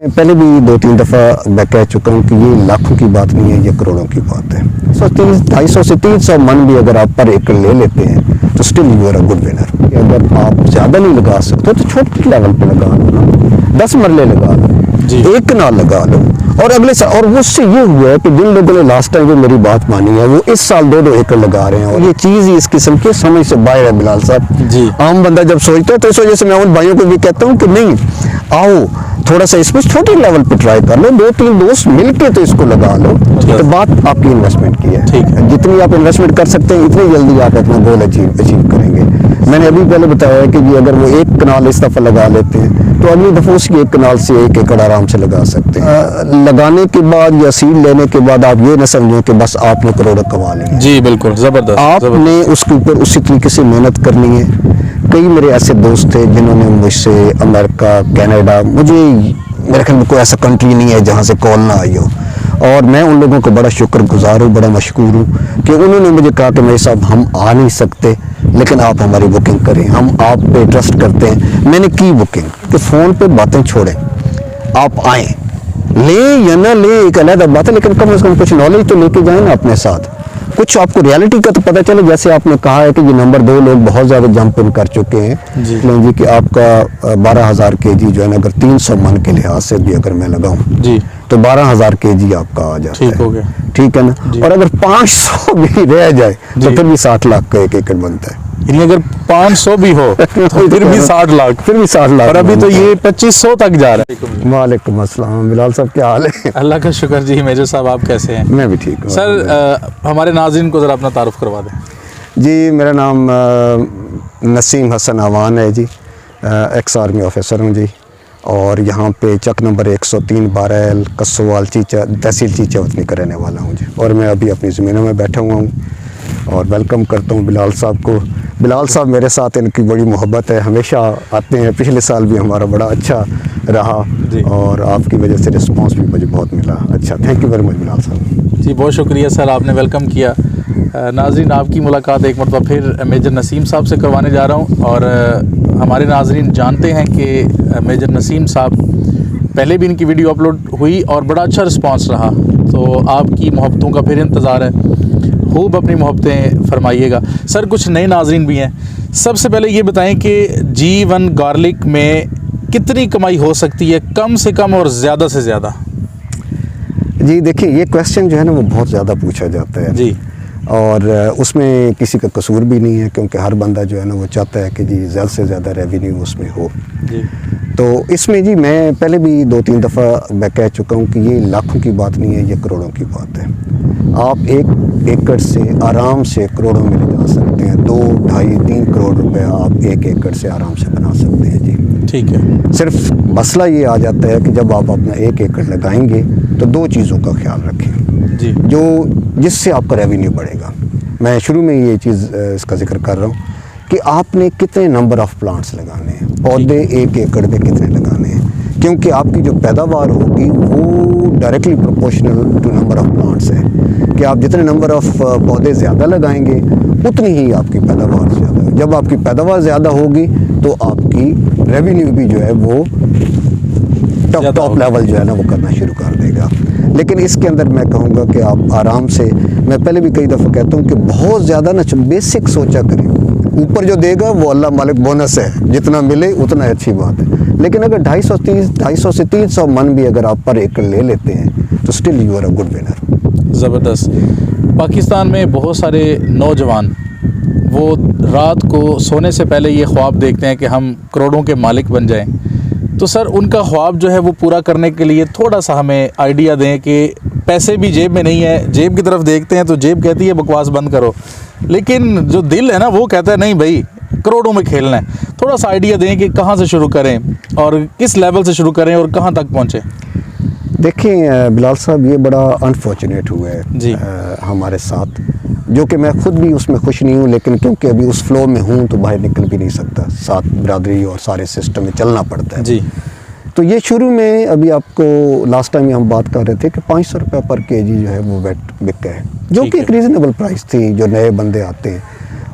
पहले भी 2-3 दफ़ा मैं कह चुका हूँ कि ये लाखों की बात नहीं है, ये करोड़ों की बात है। 250 से 300 मन भी अगर आप पर एकड़ ले लेते हैं तो still you are a good winner. अगर आप ज़्यादा नहीं लगा सकते तो छोटे लेवल पे लगा लो ना, 10 मरले लगा लो, एक कनाल लगा लो। और अगले साल, और उससे ये हुआ है कि जिन लोगों ने लास्ट टाइम जो मेरी बात मानी है वो इस साल 2-2 एकड़ लगा रहे हैं। और ये चीज़ ही इस किस्म की समझ से बाहर है बिलाल साहब जी। आम बंदा जब सोचता है तो इस वजह से मैं उन भाइयों को भी कहता हूँ कि नहीं, आओ थोड़ा सा इसमें छोटे लेवल पे ट्राई कर लो, 2-3 दोस्त मिलके तो इसको लगा लो। तो बात आपकी इन्वेस्टमेंट की है, ठीक है। जितनी आप इन्वेस्टमेंट कर सकते हैं इतनी जल्दी आप अपना गोल अचीव करेंगे। मैंने अभी पहले बताया है कि जी अगर वो एक कनाल इस दफ़ा लगा लेते हैं तो अगली दफ़ा उसकी एक कनाल से 1 एकड़ आराम से लगा सकते हैं। लगाने के बाद या सीड लेने के बाद आप ये न समझें कि बस आपने करोड़ों कमा लेंगे। जी बिल्कुल, ज़बरदस्त। आपने उसके ऊपर उसी तरीके से मेहनत करनी है। कई मेरे ऐसे दोस्त थे जिन्होंने मुझसे अमेरिका, कनाडा, मेरे ख्याल में कोई ऐसा कंट्री नहीं है जहाँ से कॉल ना आई हो, और मैं उन लोगों को बड़ा शुक्रगुजार हूँ, बड़ा मशकूर हूँ कि उन्होंने मुझे कहा कि मेरे साहब हम आ नहीं सकते लेकिन आप हमारी बुकिंग करें, हम आप पे ट्रस्ट करते हैं। मैंने की बुकिंग कि फ़ोन पे बातें छोड़ें, आप आएँ, लें या ना लें एक अलग बात है, लेकिन कम से कम कुछ नॉलेज तो लेके जाएं ना अपने साथ, कुछ आपको रियलिटी का तो पता चले। जैसे आपने कहा है कि ये नंबर 2 लोग बहुत ज़्यादा जंप इन कर चुके हैं जी कि आपका 12,000 केजी जो है ना, अगर 300 मन के लिहाज से भी अगर मैं लगाऊं जी तो 12,000 केजी आपका आ जाता है। ठीक हो गया, ठीक है ना। और अगर 500 भी रह जाए तो फिर भी 60 लाख का 1 एकड़ बनता है। यानी अगर 500 भी हो तो फिर भी 60 लाख, फिर भी 60 लाख। और अभी तो ये 2500 तक जा रहा है। वालेकुम अस्सलाम बिलाल साहब, क्या हाल है? अल्लाह का शुक्र जी। मेजर साहब आप कैसे हैं? मैं भी ठीक हूँ सर। हमारे नाज़रीन को ज़रा अपना तारुफ करवा दें। जी मेरा नाम नसीम हसन अवान है जी, एक्स आर्मी ऑफिसर हूँ जी, और यहाँ पे चक नंबर 103 12L कसोवाल चीचा, तहसील चीचावतनी का रहने वाला हूँ जी। और मैं अभी अपनी ज़मीनों में बैठा हुआ हूँ और वेलकम करता हूँ बिलाल साहब को। बिलाल साहब मेरे साथ इनकी बड़ी मोहब्बत है, हमेशा आते हैं, पिछले साल भी हमारा बड़ा अच्छा रहा और आपकी वजह से रिस्पांस भी मुझे बहुत मिला। अच्छा, thank you very much Bilal साहब जी। बहुत शुक्रिया सर, आपने वेलकम किया। नाज़रीन, आपकी मुलाकात एक मरतबा फिर मेजर नसीम साहब से करवाने जा रहा हूँ। और हमारे नाज़रीन जानते हैं कि मेजर नसीम साहब पहले भी इनकी वीडियो अपलोड हुई और बड़ा अच्छा रिस्पांस रहा, तो आपकी मोहब्बतों का फिर इंतज़ार है, खूब अपनी मोहब्बतें फरमाइएगा। सर, कुछ नए नाज़रीन भी हैं, सबसे पहले ये बताएं कि G1 गार्लिक में कितनी कमाई हो सकती है, कम से कम और ज़्यादा से ज़्यादा? जी देखिए, ये क्वेश्चन जो है ना वो बहुत ज़्यादा पूछा जाता है जी, और उसमें किसी का कसूर भी नहीं है, क्योंकि हर बंदा जो है ना वो चाहता है कि जी ज़्यादा से ज़्यादा रेवेन्यू उसमें हो जी। तो इसमें जी मैं पहले भी 2-3 दफ़ा मैं कह चुका हूँ कि ये लाखों की बात नहीं है, ये करोड़ों की बात है। आप 1 एकड़ से आराम से करोड़ों में ले जा सकते हैं। 2, 2.5, 3 करोड़ रुपए आप 1 एकड़ से आराम से बना सकते हैं जी। ठीक है। सिर्फ मसला ये आ जाता है कि जब आप अपना 1 एकड़ लगाएंगे तो 2 चीज़ों का ख्याल रखें जी, जो जिससे आपका रेवेन्यू बढ़ेगा। मैं शुरू में ये चीज़ इसका जिक्र कर रहा हूँ कि आपने कितने नंबर ऑफ़ प्लांट्स लगाने हैं, पौधे 1 एकड़ पे कितने लगाने हैं, क्योंकि आपकी जो पैदावार होगी वो directly proportional to number of plants है कि आप जितने नंबर ऑफ़ पौधे ज़्यादा लगाएंगे उतनी ही आपकी पैदावार ज़्यादा होगी। जब आपकी पैदावार ज़्यादा होगी तो आपकी रेवेन्यू भी जो है वो टॉप लेवल जो है ना वो करना शुरू कर देगा। लेकिन इसके अंदर मैं कहूँगा कि आप आराम से, मैं पहले भी कई दफ़ा कहता हूँ कि बहुत ज़्यादा ना बेसिक सोचा करें, ऊपर जो देगा वो अल्लाह मालिक बोनस है, जितना मिले उतना अच्छी बात है। लेकिन अगर 250 से 300 मन भी अगर आप पर एकड़ ले लेते हैं तो still you are a good winner. ज़बरदस्त। पाकिस्तान में बहुत सारे नौजवान वो रात को सोने से पहले ये ख्वाब देखते हैं कि हम करोड़ों के मालिक बन जाएं, तो सर उनका ख्वाब जो है वो पूरा करने के लिए थोड़ा सा हमें आइडिया दें कि पैसे भी जेब में नहीं है, जेब की तरफ देखते हैं तो जेब कहती है बकवास बंद करो, लेकिन जो दिल है ना वो कहता है नहीं भाई करोड़ों में खेलना है। थोड़ा सा आइडिया दें कि कहाँ से शुरू करें और किस लेवल से शुरू करें और कहाँ तक पहुँचें। देखें बिलाल साहब, ये बड़ा अनफॉर्चुनेट हुआ है जी हमारे साथ, जो कि मैं ख़ुद भी उसमें खुश नहीं हूँ, लेकिन क्योंकि अभी उस फ्लो में हूँ तो बाहर निकल भी नहीं सकता, साथ बिरादरी और सारे सिस्टम में चलना पड़ता है जी। तो ये शुरू में अभी आपको लास्ट टाइम हम बात कर रहे थे कि 500 रुपये पर केजी जो है वो बिक है, जो कि एक रीज़नेबल प्राइस थी जो नए बंदे आते हैं।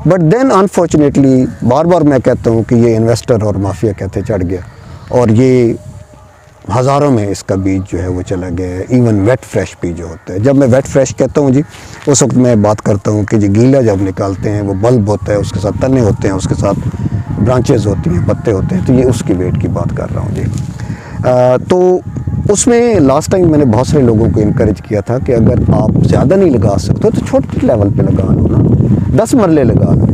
बट देन अनफॉर्चुनेटली बार बार मैं कहता हूँ कि ये इन्वेस्टर और माफिया कहते चढ़ गया और ये हज़ारों में इसका बीज जो है वो चला गया है। इवन वेट फ्रेश बीज जो होता है, जब मैं वेट फ्रेश कहता हूँ जी, उस वक्त मैं बात करता हूँ कि जी गीला जब निकालते हैं वो बल्ब होता है, उसके साथ तने होते हैं, उसके साथ ब्रांचेज होती हैं, पत्ते होते हैं, तो ये उसकी वेट की बात कर रहा हूँ जी। तो उसमें लास्ट टाइम मैंने बहुत सारे लोगों को इनकरेज किया था कि अगर आप ज़्यादा नहीं लगा सकते तो छोटे लेवल पे लगा लो ना, 10 मरले लगा लो,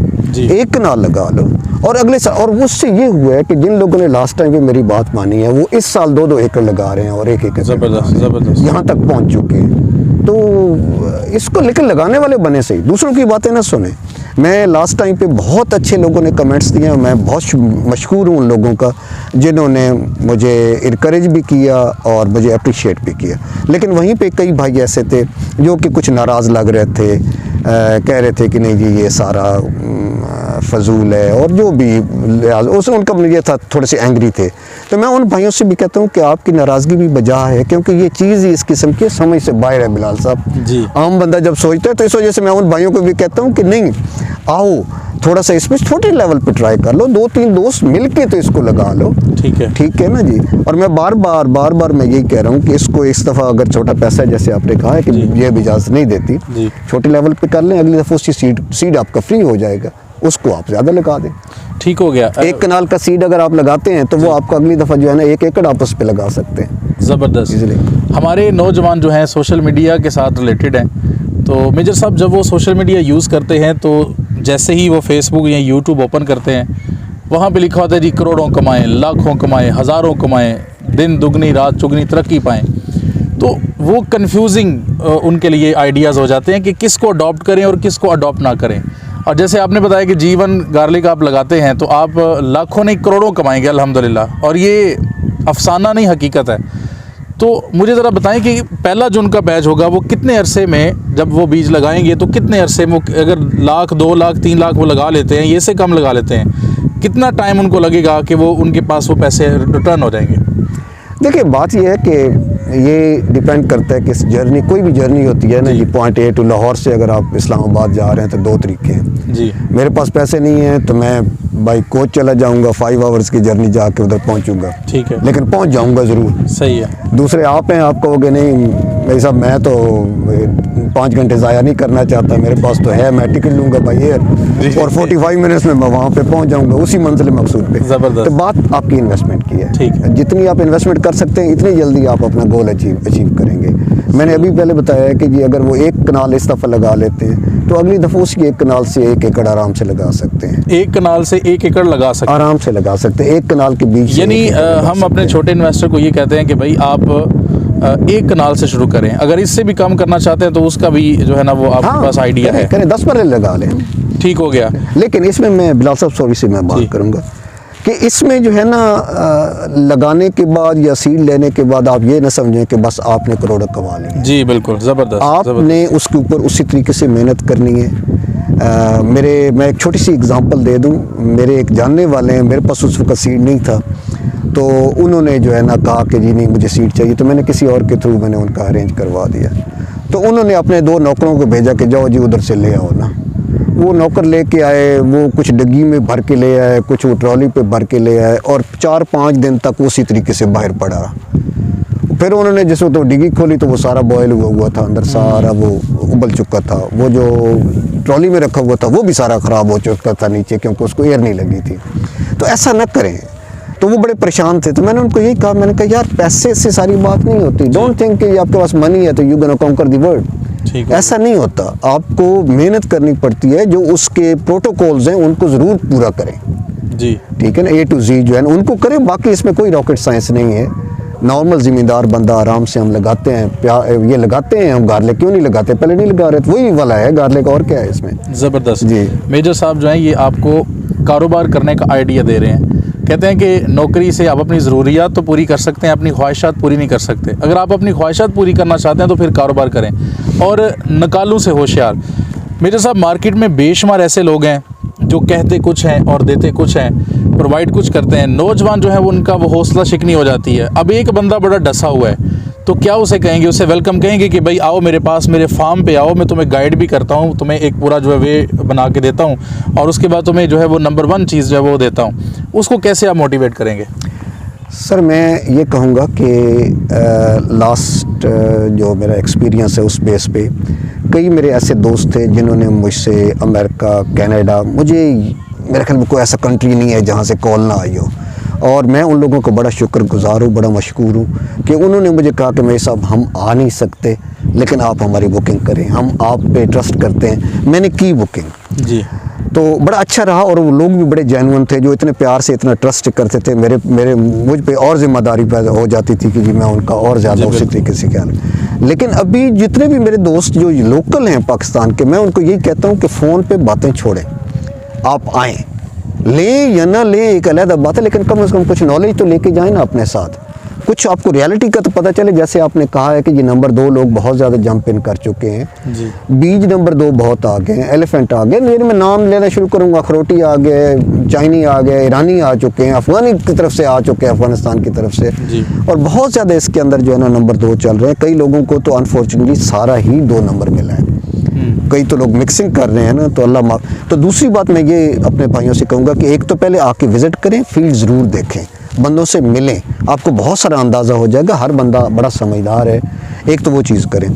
एक कनाल लगा लो, और अगले साल। और उससे ये हुआ है कि जिन लोगों ने लास्ट टाइम पे मेरी बात मानी है वो इस साल 2-2 एकड़ लगा रहे हैं और 1 एकड़ ज़बरदस्त यहाँ तक पहुँच चुके हैं। तो इसको लेकर लगाने वाले बने सही, दूसरों की बातें ना सुने। मैं लास्ट टाइम पे बहुत अच्छे लोगों ने कमेंट्स दिए हैं, मैं बहुत मशहूर हूँ उन लोगों का जिन्होंने मुझे इनकरेज भी किया और मुझे अप्रिशिएट भी किया। लेकिन वहीं पे कई भाई ऐसे थे जो कि कुछ नाराज़ लग रहे थे, कह रहे थे कि नहीं जी ये सारा फजूल है, और जो भी उसमें उनका मुझे था, थोड़े से एंग्री थे। तो मैं उन भाइयों से भी कहता हूँ कि आपकी नाराज़गी भी बजा है, क्योंकि ये चीज़ ही इस किस्म की समझ से बाहर है बिलाल साहब जी। आम बंदा जब सोचता है, तो इस वजह से मैं उन भाइयों को भी कहता हूँ कि नहीं, आओ थोड़ा सा इसमें छोटे लेवल पे ट्राई कर लो, 2-3 दोस्त मिलके तो इसको लगा लो। ठीक है ना जी। और मैं बार बार मैं यही कह रहा हूँ कि इसको इस दफ़ा अगर छोटा पैसा है, जैसे आपने कहा है कि ये भी इजाज़त नहीं देती, छोटे लेवल पे कर लें, अगली दफ़ा उसकी सीड आपका फ्री हो जाएगा, उसको आप ज़्यादा लगा दें। ठीक हो गया। 1 कनाल का सीड अगर आप लगाते हैं तो वो आपको अगली दफ़ा जो है ना 1 एकड़ आप उस पर लगा सकते हैं। ज़बरदस्त। हमारे नौजवान जो हैं सोशल मीडिया के साथ रिलेटेड हैं, तो मेजर साहब जब वो सोशल मीडिया यूज़ करते हैं तो जैसे ही वो फेसबुक या यूट्यूब ओपन करते हैं, वहाँ पे लिखा होता है जी करोड़ों कमाएं, लाखों कमाएं, हज़ारों कमाएं, दिन दुगनी रात चुगनी तरक्की पाएं। तो वो कन्फ्यूजिंग उनके लिए आइडियाज़ हो जाते हैं कि किसको अडॉप्ट करें और किसको अडॉप्ट ना करें। और जैसे आपने बताया कि जीवन गार्लिक आप लगाते हैं तो आप लाखों नहीं करोड़ों कमाएंगे अल्हम्दुलिल्लाह, और ये अफसाना नहीं हकीकत है। तो मुझे ज़रा बताएं कि पहला जो उनका बैच होगा वो कितने अरसे में, जब वो बीज लगाएंगे तो कितने अरसे में, अगर 1 लाख 2 लाख 3 लाख वो लगा लेते हैं, ये से कम लगा लेते हैं, कितना टाइम उनको लगेगा कि वो उनके पास वो पैसे रिटर्न हो जाएंगे? देखिए बात यह है कि ये डिपेंड करता है कि जर्नी, कोई भी जर्नी होती है ना जी, पॉइंट ए टू लाहौर से अगर आप इस्लामाबाद जा रहे हैं तो 2 तरीके हैं जी। मेरे पास पैसे नहीं हैं तो मैं बाई कोच चला जाऊंगा, 5 आवर्स की जर्नी जाके उधर पहुंचूंगा, ठीक है, लेकिन पहुंच जाऊंगा ज़रूर। सही है। दूसरे आप हैं, आप कहोगे नहीं मेरे साहब मैं तो 5 घंटे ज़ाया नहीं करना चाहता, मेरे पास तो है, मैं टिकट लूँगा बाई एयर और 45 मिनट्स में मैं वहाँ पे पहुँच जाऊँगा उसी मंजिल मकसूद पे। ज़बरदस्त। तो बात आपकी इन्वेस्टमेंट की है, ठीक है। जितनी आप इन्वेस्टमेंट कर सकते हैं इतनी जल्दी आप अपना गोल अचीव करेंगे। मैंने अभी पहले बताया है कि जी अगर वो 1 कनाल इस दफ़ा लगा लेते हैं तो अगली दफ़ा उसी 1 कनाल से 1 एकड़ आराम से लगा सकते हैं। 1 कनाल से 1 एकड़ लगा सकते हैं, आराम से लगा सकते हैं, 1 कनाल के बीच। यानी हम अपने छोटे इन्वेस्टर को ये कहते हैं कि भाई आप 1 कनाल से शुरू करें, अगर इससे भी कम करना चाहते हैं तो उसका भी जो है ना वो आपके पास आइडिया है, करें 10 मरले लगा लें, ठीक हो गया। लेकिन इसमें मैं बिलाल साहब सॉरी से मैं बात करूँगा कि इसमें जो है ना लगाने के बाद या सीड लेने के बाद आप ये ना समझें कि बस आपने करोड़ों कमा लिए। जी बिल्कुल, ज़बरदस्त। आपने उसके ऊपर उसी तरीके से मेहनत करनी है। मैं एक छोटी सी एग्जांपल दे दूं, मेरे एक जानने वाले हैं, मेरे पास उस वक्त सीड नहीं था, तो उन्होंने जो है ना कहा कि जी नहीं मुझे सीड चाहिए, तो मैंने किसी और के थ्रू मैंने उनका अरेंज करवा दिया। तो उन्होंने अपने 2 नौकरों को भेजा कि जाओ जी उधर से ले आओ ना। वो नौकर लेके आए, वो कुछ डग्गी में भर के ले आए, कुछ वो ट्रॉली पे भर के ले आए, और 4-5 दिन तक उसी तरीके से बाहर पड़ा। फिर उन्होंने जैसे तो डिग्गी खोली तो वो सारा बॉयल हुआ था, अंदर सारा वो उबल चुका था, वो जो ट्रॉली में रखा हुआ था वो भी सारा ख़राब हो चुका था नीचे, क्योंकि उसको एयर नहीं लगी थी। तो ऐसा न करें। तो वो बड़े परेशान थे, तो मैंने उनको यही कहा, मैंने कहा यार पैसे से सारी बात नहीं होती, डोंट थिंक कि आपके पास मनी है तो you gonna conquer the world, ऐसा नहीं होता। आपको मेहनत करनी पड़ती है, जो उसके प्रोटोकॉल्स हैं उनको ज़रूर पूरा करें जी, ठीक है ना, A to Z जो है ना उनको करें, बाकी इसमें कोई रॉकेट साइंस नहीं है। नॉर्मल ज़िम्मेदार बंदा आराम से हम लगाते हैं, ये लगाते हैं हम, गार्लिक क्यों नहीं लगाते, पहले नहीं लगा रहे थे, वही वाला है गार्लिक, और क्या है इसमें। ज़बरदस्त जी। मेजर साहब जो हैं ये आपको कारोबार करने का आइडिया दे रहे हैं, कहते हैं कि नौकरी से आप अपनी ज़रूरियात तो पूरी कर सकते हैं, अपनी ख्वाहिशात पूरी नहीं कर सकते। अगर आप अपनी ख्वाहिशात पूरी करना चाहते हैं तो फिर कारोबार करें, और नकालों से होशियार। मेजर साहब मार्केट में बेशुमार ऐसे लोग हैं जो कहते कुछ हैं और देते कुछ हैं, प्रोवाइड कुछ करते हैं। नौजवान जो है वो उनका वो हौसला शिकनी हो जाती है। अब एक बंदा बड़ा डसा हुआ है तो क्या उसे कहेंगे, उसे वेलकम कहेंगे कि भाई आओ मेरे पास, मेरे फार्म पे आओ, मैं तुम्हें गाइड भी करता हूँ, तुम्हें एक पूरा जो है वे बना के देता हूँ, और उसके बाद तुम्हें जो है वो नंबर 1 चीज़ जो है वो देता हूँ। उसको कैसे आप मोटिवेट करेंगे? सर मैं ये कहूँगा कि लास्ट जो मेरा एक्सपीरियंस है उस बेस पे कई मेरे ऐसे दोस्त थे जिन्होंने मुझसे अमेरिका, कनाडा, मेरे ख्याल में कोई ऐसा कंट्री नहीं है जहाँ से कॉल ना आई हो, और मैं उन लोगों को बड़ा शुक्रगुजार हूँ, बड़ा मशकूर हूँ कि उन्होंने मुझे कहा कि मेरे साहब हम आ नहीं सकते लेकिन आप हमारी बुकिंग करें, हम आप पे ट्रस्ट करते हैं। मैंने की बुकिंग जी, तो बड़ा अच्छा रहा, और वो लोग भी बड़े जेन्युइन थे जो इतने प्यार से इतना ट्रस्ट करते थे। मुझ पे और ज़िम्मेदारी पैदा हो जाती थी कि जी मैं उनका और ज़्यादा उसी तरीके से ख्याल। लेकिन अभी जितने भी मेरे दोस्त जो लोकल हैं पाकिस्तान के, मैं उनको यही कहता हूँ कि फ़ोन पे बातें छोड़ें, आप आएँ, लें या ना लें एक अलग बात है, लेकिन कम से कम कुछ नॉलेज तो लेके जाएं ना अपने साथ, कुछ आपको रियलिटी का तो पता चले। जैसे आपने कहा है कि ये नंबर 2 लोग बहुत ज़्यादा जंप इन कर चुके हैं जी, बीज नंबर 2 बहुत आ गए हैं, एलिफेंट आ गए, मैं नाम लेना शुरू करूँगा, अखरोटी आ गए, चाइनी आ गए, ईरानी आ चुके हैं, अफगानी की तरफ से आ चुके हैं, अफगानिस्तान की तरफ से जी, और बहुत ज़्यादा इसके अंदर जो है ना नंबर 2 चल रहे हैं। कई लोगों को तो अनफॉर्चुनेटली सारा ही 2 नंबर मिला है, कई तो लोग मिक्सिंग कर रहे हैं ना, तो अल्लाह माफ। तो दूसरी बात मैं ये अपने भाइयों से कहूँगा कि एक तो पहले आके विज़िट करें, फील्ड ज़रूर देखें, बंदों से मिलें, आपको बहुत सारा अंदाज़ा हो जाएगा, हर बंदा बड़ा समझदार है। एक तो वो चीज़ करें,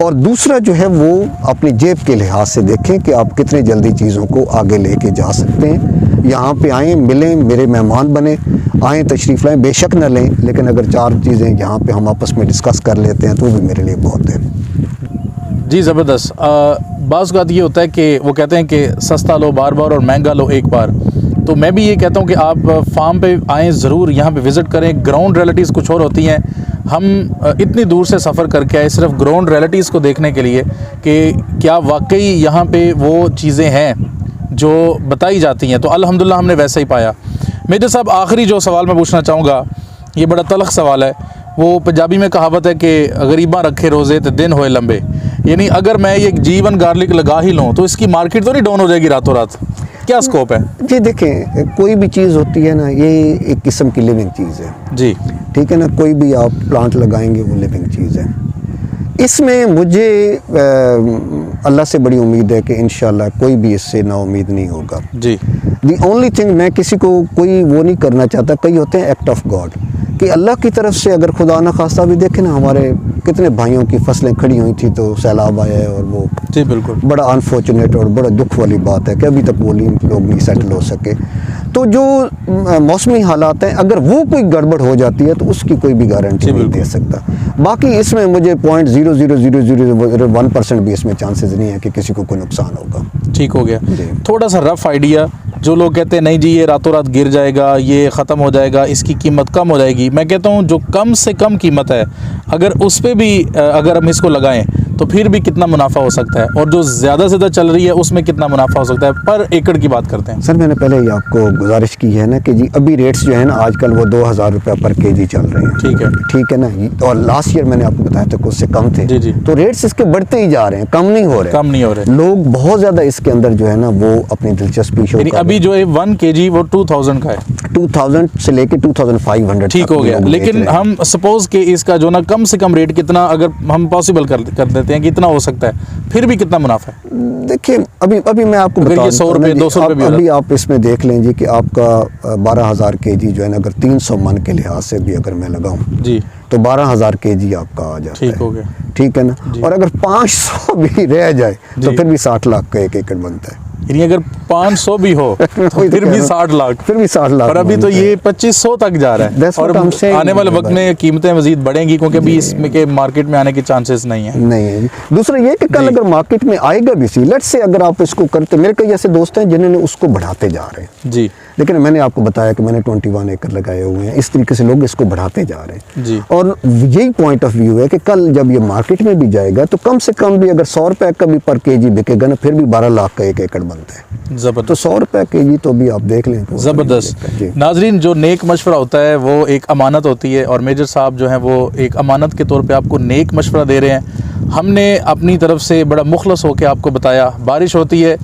और दूसरा जो है वो अपनी जेब के लिहाज से देखें कि आप कितने जल्दी चीज़ों को आगे लेके जा सकते हैं। यहाँ पे आएँ, मिलें, मेरे मेहमान बने, आएँ, तशरीफ़ लाएँ, बेशक न लें, लेकिन अगर 4 चीज़ें यहाँ पे हम आपस में डिस्कस कर लेते हैं तो भी मेरे लिए बहुत है। जी, ज़बरदस्त। बाज़ बात ये होता है कि वो कहते हैं कि सस्ता लो बार बार और महंगा लो एक बार, तो मैं भी ये कहता हूँ कि आप फार्म पे आएँ, ज़रूर यहाँ पे विज़िट करें। ग्राउंड रियलिटीज़ कुछ और होती हैं, हम इतनी दूर से सफ़र करके आए सिर्फ ग्राउंड रियलिटीज़ को देखने के लिए कि क्या वाकई यहाँ पे वो चीज़ें हैं जो बताई जाती हैं। तो अल्हम्दुलिल्लाह हमने वैसा ही पाया। मेजर साहब, आखिरी जो सवाल मैं पूछना चाहूँगा, ये बड़ा तलख़ सवाल है। वो पंजाबी में कहावत है कि गरीबा रखे रोज़े तो दिन होए लंबे, यानी अगर मैं ये जीवन गार्लिक लगा ही लूँ तो इसकी मार्केट तो नहीं डाउन हो जाएगी रातों रात? क्या स्कोप है? जी देखें, कोई भी चीज़ होती है ना, ये एक किस्म की लिविंग चीज़ है जी, ठीक है ना, कोई भी आप प्लांट लगाएंगे वो लिविंग चीज़ है। इसमें मुझे अल्लाह से बड़ी उम्मीद है कि इंशाल्लाह कोई भी इससे ना उम्मीद नहीं होगा। जी, दी ओनली थिंग, मैं किसी को कोई वो नहीं करना चाहता, कई होते हैं एक्ट ऑफ गॉड कि अल्लाह की तरफ से अगर खुदा न खास्ता भी देखे ना, हमारे कितने भाइयों की फसलें खड़ी हुई थी तो सैलाब आया है, और वो जी बिल्कुल बड़ा अनफॉर्चुनेट और बड़ा दुख वाली बात है कि अभी तक वो लोग नहीं सेटल हो सके। तो जो मौसमी हालात हैं, अगर वो कोई गड़बड़ हो जाती है तो उसकी कोई भी गारंटी नहीं दे सकता। बाकी इसमें मुझे 0.00001% भी इसमें चांसेस नहीं है कि किसी को कोई नुकसान होगा। ठीक हो गया। थोड़ा सा रफ आइडिया, जो लोग कहते हैं नहीं जी ये रातों रात गिर जाएगा, ये ख़त्म हो जाएगा, इसकी कीमत कम हो जाएगी, मैं कहता हूँ जो कम से कम कीमत है अगर उस पर भी अगर हम इसको लगाएं तो फिर भी कितना मुनाफा हो सकता है, और जो ज़्यादा से ज़्यादा चल रही है उसमें कितना मुनाफा हो सकता है? पर एकड़ की बात करते हैं। सर मैंने पहले ही आपको गुजारिश की है ना कि जी अभी रेट्स जो है ना आजकल वो 2000 रुपये पर केजी चल रहे हैं। ठीक है ना, और लास्ट ईयर मैंने आपको बताया था कि उससे कम थे। जी, जी। तो रेट्स इसके बढ़ते ही जा रहे हैं, कम नहीं हो रहे। लोग बहुत ज़्यादा इसके अंदर जो है ना वो अपनी दिलचस्पी शो कर रहे हैं। अभी जो है 1 kg वो 2000 का है, 2000 से लेके 2500। ठीक हो गया। लेकिन हम सपोज कि इसका जो ना कम से कम रेट कितना अगर हम पॉसिबल कर देते हैं कि इतना हो सकता है, फिर भी कितना मुनाफा है? देखिए अभी मैं आपको बता 100 रुपये 200 रुपये अभी आप इसमें देख लें जी कि आपका 12000 केजी जो है ना, अगर 300 मन के लिहाज से भी अगर मैं लगाऊं जी तो 12000 केजी आपका आ जाता है। ठीक हो गया। ठीक है ना, और अगर 500 भी रह जाए तो फिर भी 60 लाख का 1 एकड़ बनता है। यानी अगर 500 भी हो तो फिर भी 60 लाख, फिर भी 60 लाख। और अभी तो ये 2500 तक जा रहा है, और आने वाले वक्त में कीमतें मजीद बढ़ेंगी क्योंकि अभी इसमें के मार्केट में आने के चांसेस नहीं है। दूसरा ये कि कल अगर मार्केट में आएगा भी सी, लेट्स से अगर आप इसको करते, मेरे कई ऐसे दोस्त हैं जिन्होंने उसको बढ़ाते जा रहे हैं जी, लेकिन मैंने आपको बताया कि मैंने 21 एकड़ लगाए हुए हैं, इस तरीके से लोग इसको बढ़ाते जा रहे हैं जी। और यही पॉइंट ऑफ व्यू है कि कल जब ये मार्केट में भी जाएगा तो कम से कम भी अगर 100 रुपए का भी पर केजी बिकेगा ना, फिर भी 12 लाख का 1 एकड़ बनता है। तो 100 रुपए केजी तो भी आप देख लें। ज़बरदस्त। नाजरीन, जो नेक मशवरा होता है वो एक अमानत होती है, और मेजर साहब जो हैं वो एक अमानत के तौर पे आपको नेक मशवरा दे रहे हैं। हमने अपनी तरफ से बड़ा मुखलस होकर आपको बताया। बारिश होती है,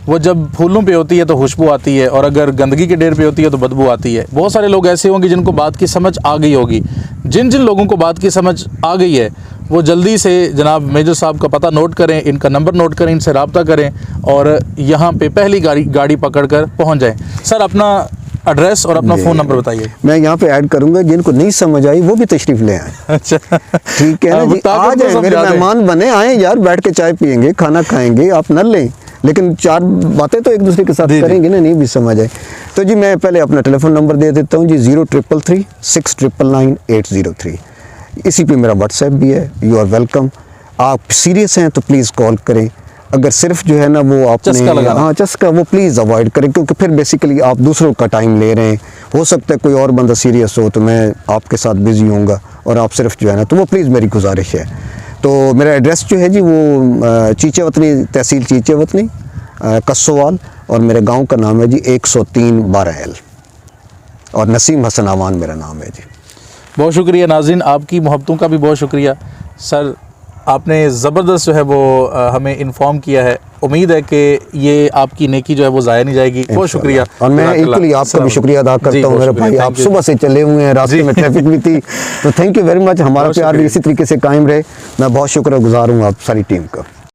वो जब फूलों पे होती है तो खुशबू आती है, और अगर गंदगी के ढेर पे होती है तो बदबू आती है। बहुत सारे लोग ऐसे होंगे जिनको बात की समझ आ गई होगी। जिन जिन लोगों को बात की समझ आ गई है वो जल्दी से जनाब मेजर साहब का पता नोट करें, इनका नंबर नोट करें, इनसे रब्ता करें और यहाँ पे पहली गाड़ी पकड़ कर पहुँच जाएँ। सर अपना एड्रेस और अपना जी। फ़ोन नंबर बताइए। मैं यहाँ पे ऐड करूंगा, जिनको नहीं समझ आई वो भी तशरीफ ले आए। अच्छा, ठीक है ना जी, ताकि आ उनको जाए, मेरे समझा दें। मेहमान बने, आए यार, बैठ के चाय पियेंगे, खाना खाएंगे, आप न लें, लेकिन चार बातें तो एक दूसरे के साथ जी, जी। करेंगे ना, नहीं भी समझ आए तो जी मैं पहले अपना टेलीफोन नंबर दे देता हूँ जी, 0333 699 803। इसी पे मेरा व्हाट्सएप भी है। You are welcome. आप सीरियस हैं तो प्लीज़ कॉल करें। अगर सिर्फ जो है ना वो आपने चस्का लगाना। हाँ चस्का, वो प्लीज़ अवॉइड करें, क्योंकि फिर बेसिकली आप दूसरों का टाइम ले रहे हैं। हो सकता है कोई और बंदा सीरियस हो तो मैं आपके साथ बिज़ी होऊंगा और आप सिर्फ जो है ना, तो वो प्लीज़ मेरी गुजारिश है। तो मेरा एड्रेस जो है जी वो चीचे वतनी, तहसील चीचे वतनी, कस्सोवाल, और मेरे गांव का नाम है जी 103 12L, और नसीम हसन अमान मेरा नाम है जी। बहुत शुक्रिया नाज़रीन, आपकी मोहब्बतों का भी बहुत शुक्रिया सर। आपने ज़बरदस्त जो है वो हमें इन्फॉर्म किया है। उम्मीद है कि ये आपकी नेकी जो है वो ज़ाया नहीं जाएगी। बहुत शुक्रिया। और मैं इक्वली आपका भी शुक्रिया अदा करता हूँ मेरे भाई, आप सुबह से चले हुए हैं, रास्ते में ट्रैफिक भी थी, तो थैंक यू वेरी मच। हमारा प्यार भी इसी तरीके से कायम रहे। मैं बहुत शुक्रगुजार हूँ आप सारी टीम का।